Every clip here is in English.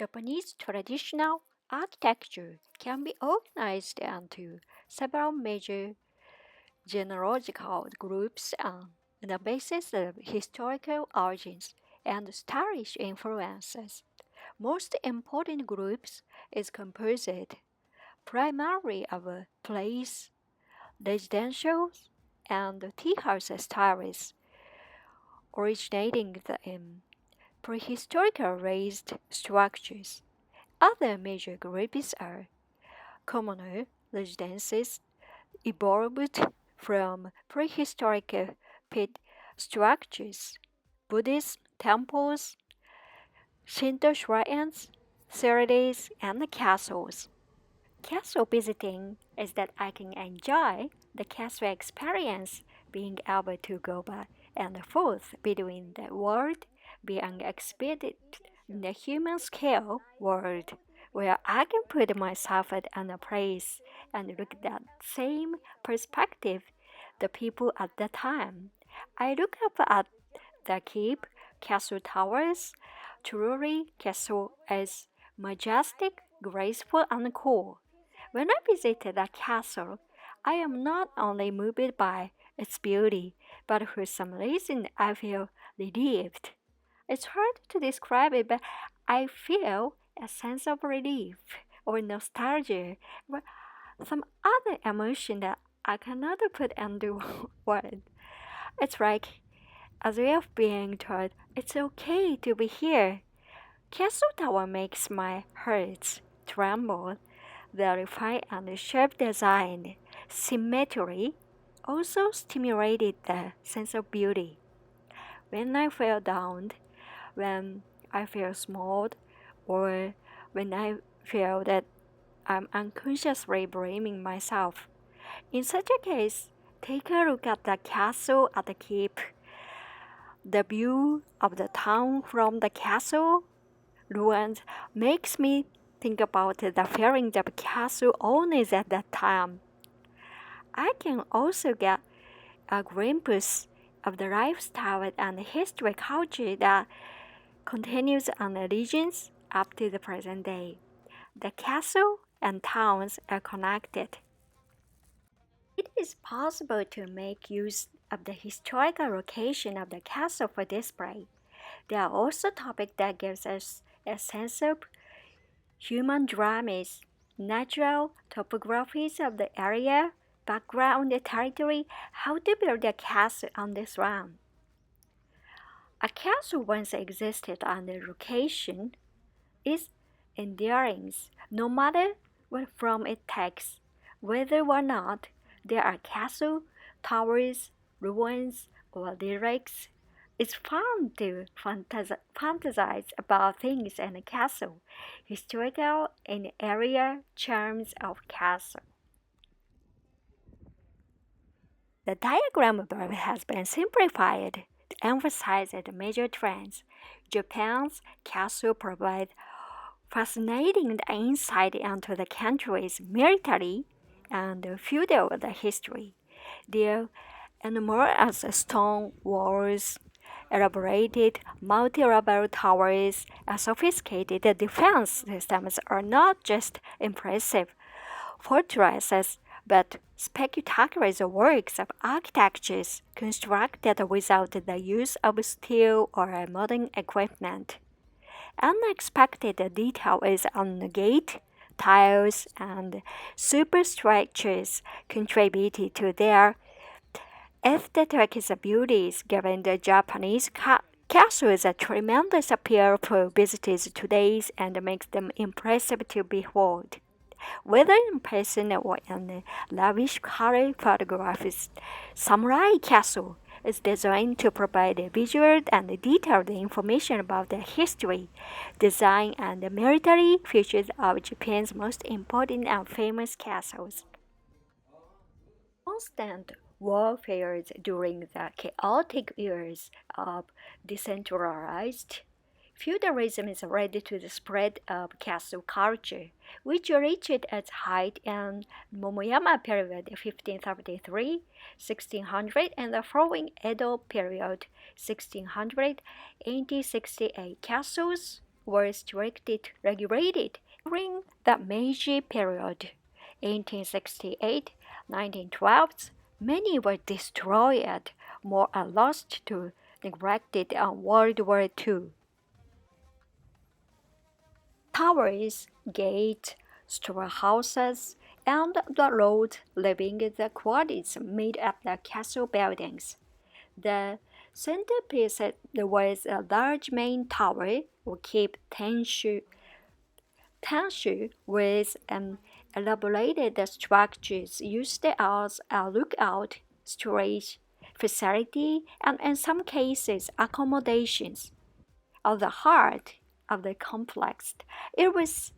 Japanese traditional architecture can be organized into several major genealogical groups on the basis of historical origins and stylish influences. Most important groups is composed primarily of place, residential, and tea house styles, originating in prehistoric raised structures. Other major groups are communal residences evolved from prehistoric pit structures, Buddhist temples, Shinto shrines, ceremonies, and castles. Castle visiting is that I can enjoy the castle experience, being able to go back and forth between the world being exhibited in the human scale world, where I can put myself at a place and look at that same perspective, the people at the time. I look up at the keep, castle towers. Truly, castle is majestic, graceful, and cool. When I visited a castle, I am not only moved by its beauty, but for some reason I feel relieved. It's hard to describe it, but I feel a sense of relief or nostalgia or some other emotion that I cannot put into words. It's like as way of being told it's okay to be here. Castle Tower makes my heart tremble. The refined and sharp design, symmetry also stimulated the sense of beauty. When I feel down, when I feel small, or when I feel that I'm unconsciously blaming myself. In such a case, take a look at the castle at the keep. The view of the town from the castle ruins makes me think about the feelings of castle owners at that time. I can also get a glimpse of the lifestyle and history culture that continues on the regions up to the present day. The castle and towns are connected. It is possible to make use of the historical location of the castle for display. There are also topics that gives us a sense of human dramas, natural topographies of the area, background, the territory, how to build a castle on this land. A castle once existed on the location is enduring, no matter what form it takes, whether or not there are castle, towers, ruins, or lyrics. It's fun to fantasize about things in a castle, historical and area charms of castle. The diagram above has been simplified to emphasize the major trends. Japan's castle provide fascinating insight into the country's military and feudal history. Their enormous stone walls, elaborated multi-level towers, and sophisticated defense systems are not just impressive fortresses, but spectacular works of architecture constructed without the use of steel or modern equipment. Unexpected details on the gate, tiles, and superstructures contributed to their aesthetic beauties, giving the Japanese castles a tremendous appeal for visitors today and makes them impressive to behold. Whether in person or in lavish color photographs, Samurai Castle is designed to provide visual and detailed information about the history, design, and military features of Japan's most important and famous castles. Constant warfare during the chaotic years of decentralized feudalism is led to the spread of castle culture, which reached its height in Momoyama period 1533, 1600, and the following Edo period 1600 1868. Castles were strictly regulated during the Meiji period. 1868, 1912, many were destroyed, more are lost to neglected in World War II. Towers, gates, storehouses, and the road leaving the quarters made up the castle buildings. The centerpiece was a large main tower, or Cape Tenshu, with elaborated structures used as a lookout, storage facility, and in some cases accommodations. At the heart of the complex, it was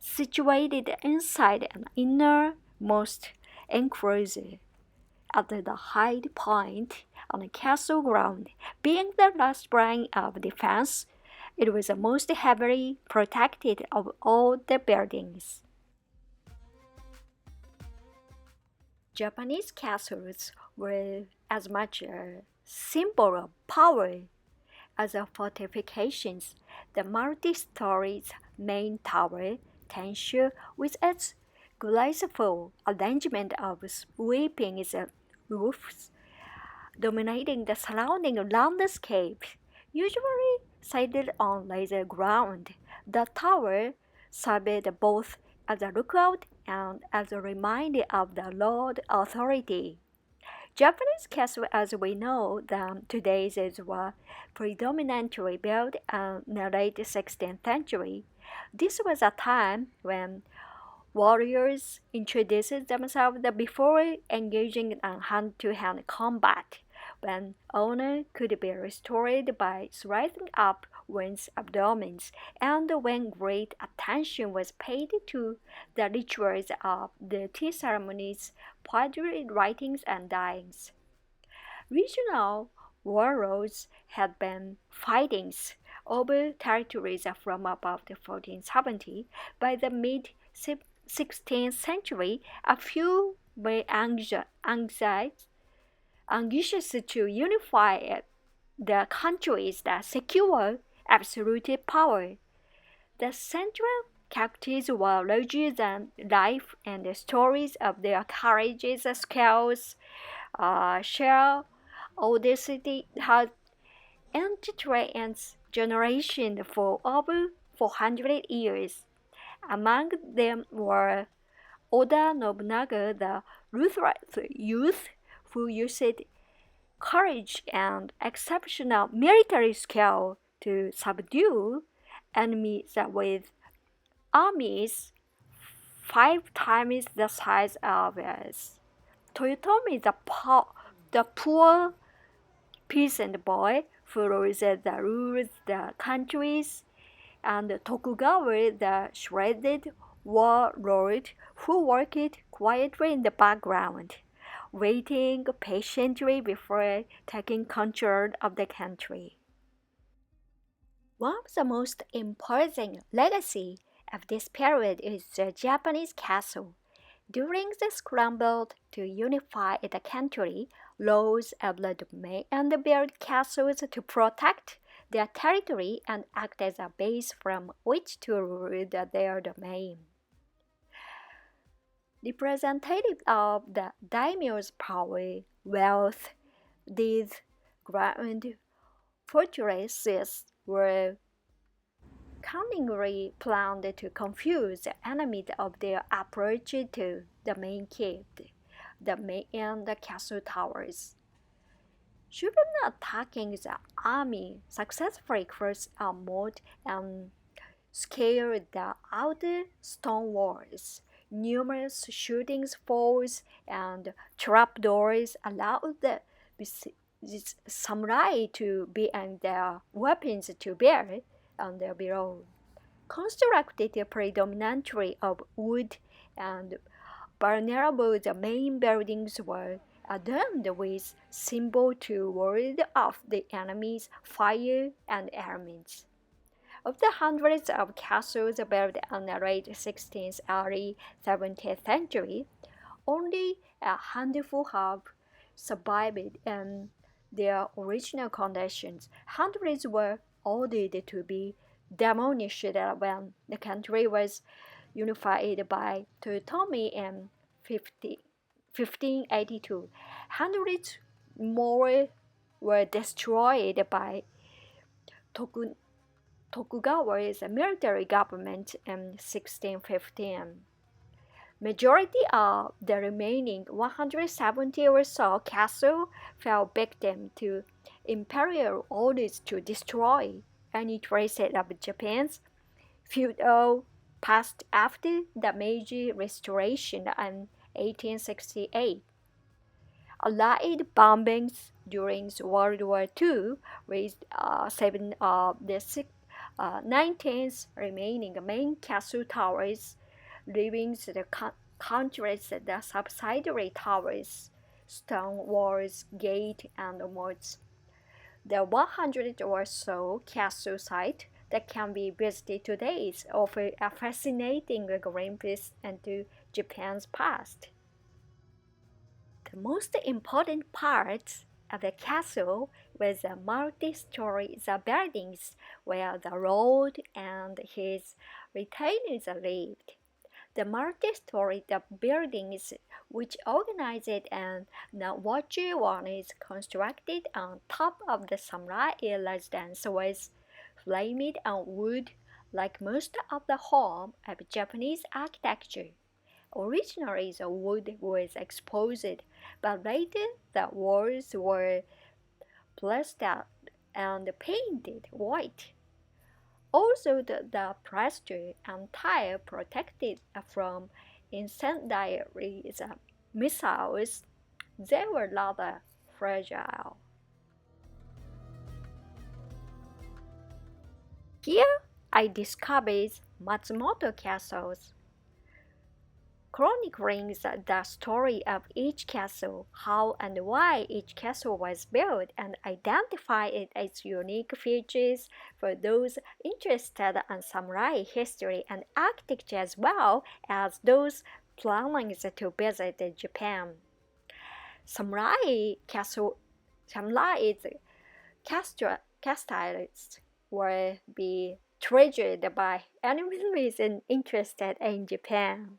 situated inside an innermost enclosure at the high point on the castle ground. Being the last line of defense, it was the most heavily protected of all the buildings. Japanese castles were as much a symbol of power as of fortifications. The multi-story main tower, Tenshu, with its graceful arrangement of sweeping roofs, dominating the surrounding landscape, usually sited on laser ground. The tower served both as a lookout and as a reminder of the Lord authority. Japanese castles as we know them today were predominantly built in the late 16th century. This was a time when warriors introduced themselves before engaging in hand-to-hand combat, when honor could be restored by sliding up one's abdomens, and when great attention was paid to the rituals of the tea ceremonies, poetry writings, and dyings. Regional warlords had been fightings over territories from about 1470. By the mid 16th century, a few were anxious to unify the countries that secure absolute power. The central characters were larger than life, and the stories of their courageous skills, sheer audacity had entertained generations for over 400 years. Among them were Oda Nobunaga, the ruthless youth who used courage and exceptional military skill to subdue enemies with armies 5 times the size of his. Toyotomi, the poor peasant boy who ruled the countries, and Tokugawa, the shredded warlord who worked quietly in the background, waiting patiently before taking control of the country. One of the most important legacy of this period is the Japanese castle. During the scramble to unify the country, lords of the domain and built castles to protect their territory and act as a base from which to rule their domain. Representative of the daimyo's power, wealth, these grand fortresses were cunningly planned to confuse the enemies of their approach to the main keep, the main and the castle towers. Should not attacking the army successfully cross a moat and scale the outer stone walls, numerous shooting falls and trapdoors allowed the samurai to bring their weapons to bear on their below. Constructed predominantly of wood and vulnerable, the main buildings were adorned with symbols to ward off the enemy's fire and elements. Of the hundreds of castles built in the late 16th, early 17th century, only a handful have survived in their original conditions. Hundreds were ordered to be demolished when the country was unified by Toyotomi in 1582. Hundreds more were destroyed by Tokugawa's military government in 1615. Majority of the remaining 170 or so castles fell victim to imperial orders to destroy any traces of Japan's feudal past after the Meiji Restoration in 1868. Allied bombings during World War II raised seven of the 19 remaining main castle towers, leaving the countless the subsidiary towers, stone walls, gate, and moats. The 100 or so castle sites that can be visited today offer a fascinating glimpse into Japan's past. The most important part of the castle was the multi-story buildings where the lord and his retainers lived. The multi-story buildings, which organized in Nawachi one is constructed on top of the samurai residence, was framed on wood like most of the home of Japanese architecture. Originally, the wood was exposed, but later the walls were plastered and painted white. Also, the plaster and tile protected from incendiary missiles. They were rather fragile. Here, I discovered Matsumoto castles, chronicling the story of each castle, how and why each castle was built, and identify its unique features for those interested in samurai history and architecture as well as those planning to visit Japan. Samurai castles will be treasured by anyone who is interested in Japan.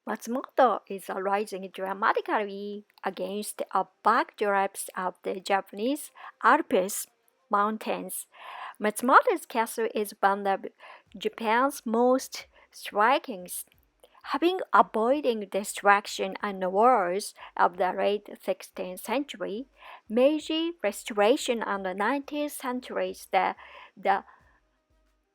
Matsumoto is rising dramatically against a backdrop of the Japanese Alps mountains. Matsumoto's castle is one of Japan's most striking, having avoided destruction and the wars of the late 16th century, Meiji Restoration and the 19th centuries, the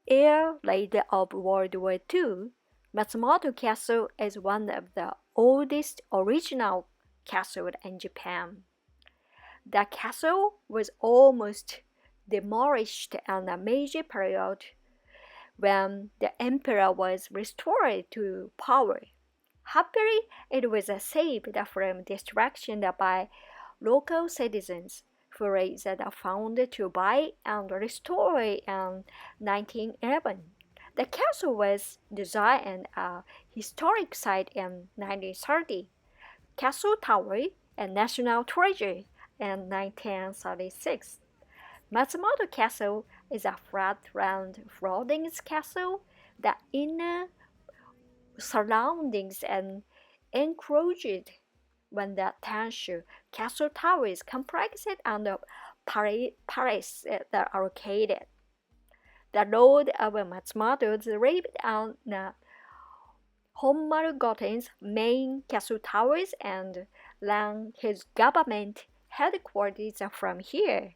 era later of World War II. Matsumoto Castle is one of the oldest original castles in Japan. The castle was almost demolished in the Meiji period when the emperor was restored to power. Happily, it was saved from destruction by local citizens who raised the fund to buy and restore it in 1911. The castle was designed a historic site in 1930, Castle Tower, a national treasure in 1936. Matsumoto Castle is a flat round floating castle. The inner surroundings and enclosed when the Tanshu Castle Towers complexed and the Paris the arcade. The Lord of Matsumoto lived on the Honmaru-Goten's main castle towers and ran his government headquarters from here.